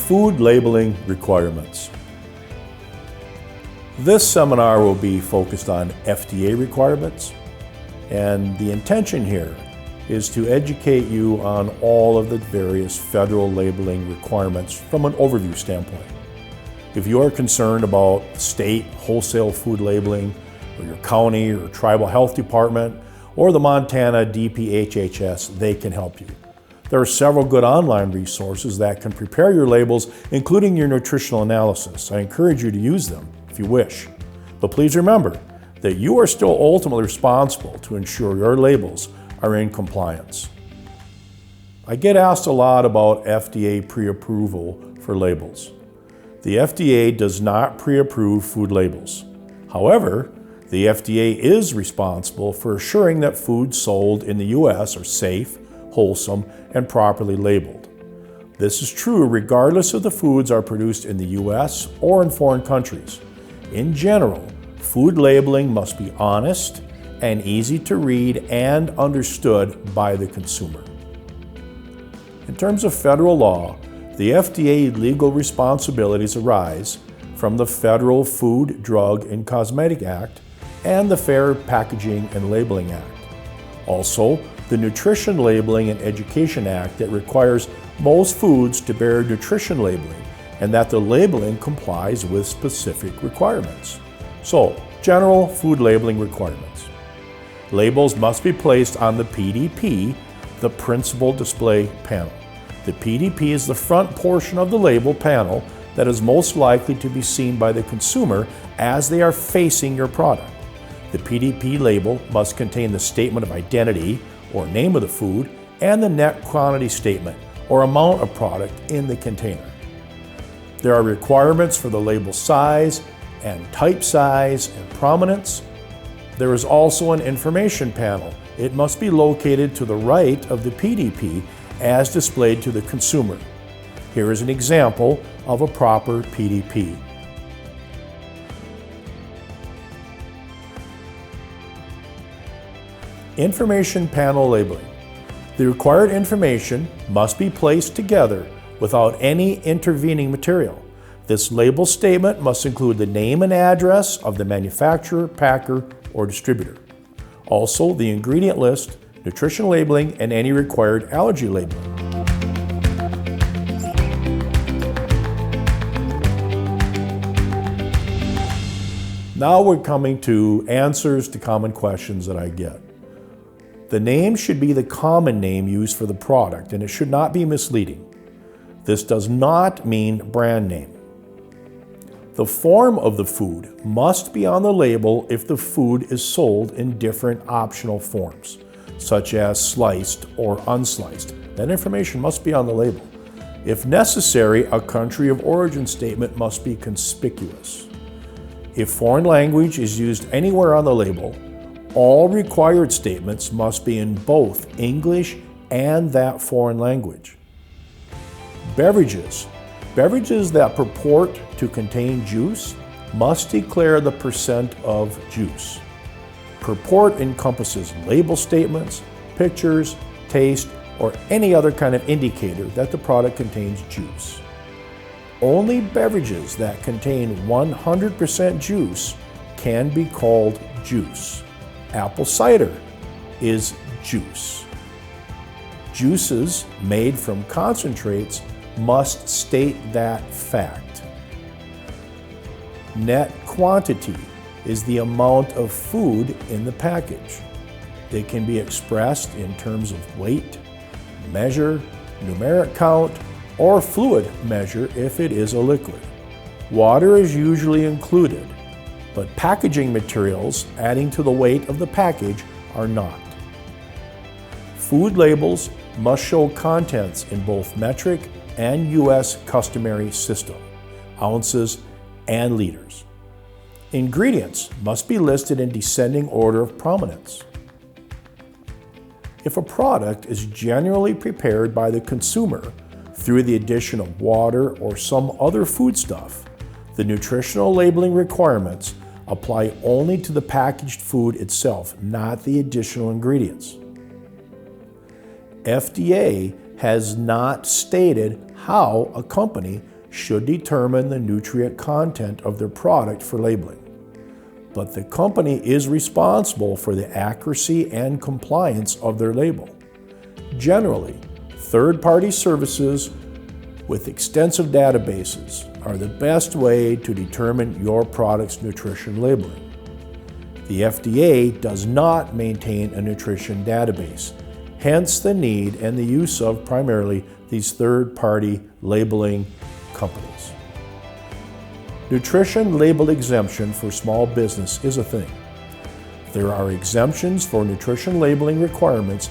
Food labeling requirements. This seminar will be focused on FDA requirements, and the intention here is to educate you on all of the various federal labeling requirements from an overview standpoint. If you are concerned about state wholesale food labeling, or your county or tribal health department, or the Montana DPHHS, they can help you. There are several good online resources that can prepare your labels, including your nutritional analysis. I encourage you to use them if you wish. But please remember that you are still ultimately responsible to ensure your labels are in compliance. I get asked a lot about FDA pre-approval for labels. The FDA does not pre-approve food labels. However, the FDA is responsible for assuring that foods sold in the U.S. are safe, wholesome, and properly labeled. This is true regardless if the foods are produced in the U.S. or in foreign countries. In general, food labeling must be honest and easy to read and understood by the consumer. In terms of federal law, the FDA legal responsibilities arise from the Federal Food, Drug, and Cosmetic Act and the Fair Packaging and Labeling Act. Also, the Nutrition Labeling and Education Act that requires most foods to bear nutrition labeling and that the labeling complies with specific requirements. So, general food labeling requirements. Labels must be placed on the PDP, the principal display panel. The PDP is the front portion of the label panel that is most likely to be seen by the consumer as they are facing your product. The PDP label must contain the statement of identity, or name of the food, and the net quantity statement, or amount of product in the container. There are requirements for the label size and type size and prominence. There is also an information panel. It must be located to the right of the PDP as displayed to the consumer. Here is an example of a proper PDP. Information panel labeling. The required information must be placed together without any intervening material. This label statement must include the name and address of the manufacturer, packer, or distributor. Also, the ingredient list, nutrition labeling, and any required allergy labeling. Now we're coming to answers to common questions that I get. The name should be the common name used for the product, and it should not be misleading. This does not mean brand name. The form of the food must be on the label if the food is sold in different optional forms, such as sliced or unsliced. That information must be on the label. If necessary, a country of origin statement must be conspicuous. If foreign language is used anywhere on the label, all required statements must be in both English and that foreign language. Beverages. Beverages that purport to contain juice must declare the percent of juice. Purport encompasses label statements, pictures, taste, or any other kind of indicator that the product contains juice. Only beverages that contain 100% juice can be called juice. Apple cider is juice. Juices made from concentrates must state that fact. Net quantity is the amount of food in the package. It can be expressed in terms of weight, measure, numeric count, or fluid measure if it is a liquid. Water is usually included, but packaging materials adding to the weight of the package are not. Food labels must show contents in both metric and U.S. customary system, ounces and liters. Ingredients must be listed in descending order of prominence. If a product is generally prepared by the consumer through the addition of water or some other foodstuff, the nutritional labeling requirements apply only to the packaged food itself, not the additional ingredients. FDA has not stated how a company should determine the nutrient content of their product for labeling. But the company is responsible for the accuracy and compliance of their label. Generally, third-party services with extensive databases are the best way to determine your product's nutrition labeling. The FDA does not maintain a nutrition database, hence the need and the use of primarily these third-party labeling companies. Nutrition label exemption for small business is a thing. There are exemptions for nutrition labeling requirements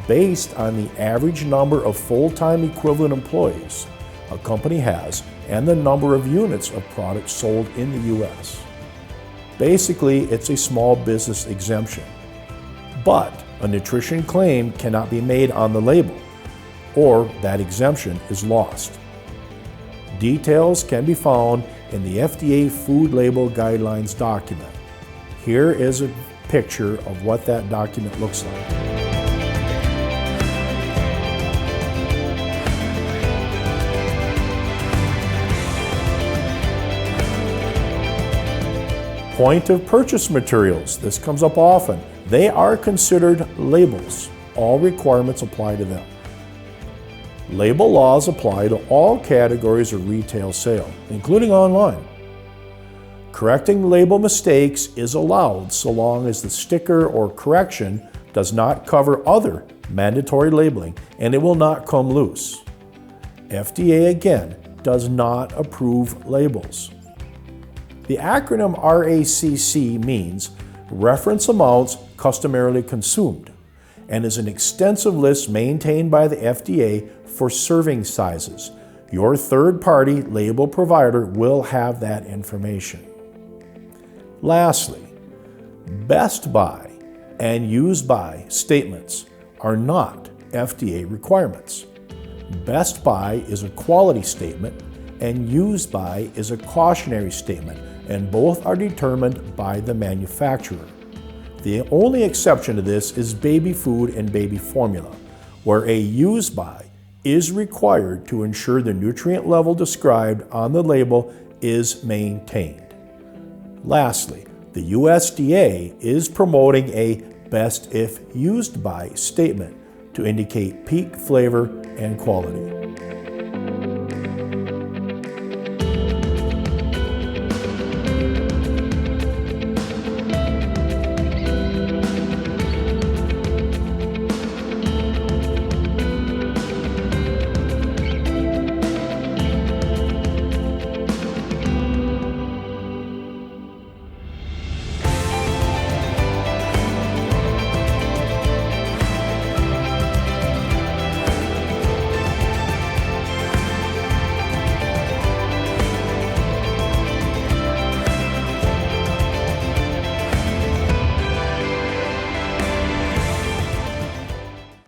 based on the average number of full-time equivalent employees a company has and the number of units of products sold in the U.S. Basically, it's a small business exemption. But a nutrition claim cannot be made on the label, or that exemption is lost. Details can be found in the FDA Food Label Guidelines document. Here is a picture of what that document looks like. Point of purchase materials. This comes up often. They are considered labels. All requirements apply to them. Label laws apply to all categories of retail sale, including online. Correcting label mistakes is allowed so long as the sticker or correction does not cover other mandatory labeling and it will not come loose. FDA again does not approve labels. The acronym RACC means Reference Amounts Customarily Consumed and is an extensive list maintained by the FDA for serving sizes. Your third-party label provider will have that information. Lastly, Best By and Used By statements are not FDA requirements. Best By is a quality statement and Used By is a cautionary statement, and both are determined by the manufacturer. The only exception to this is baby food and baby formula, where a Used By is required to ensure the nutrient level described on the label is maintained. Lastly, the USDA is promoting a Best If Used By statement to indicate peak flavor and quality.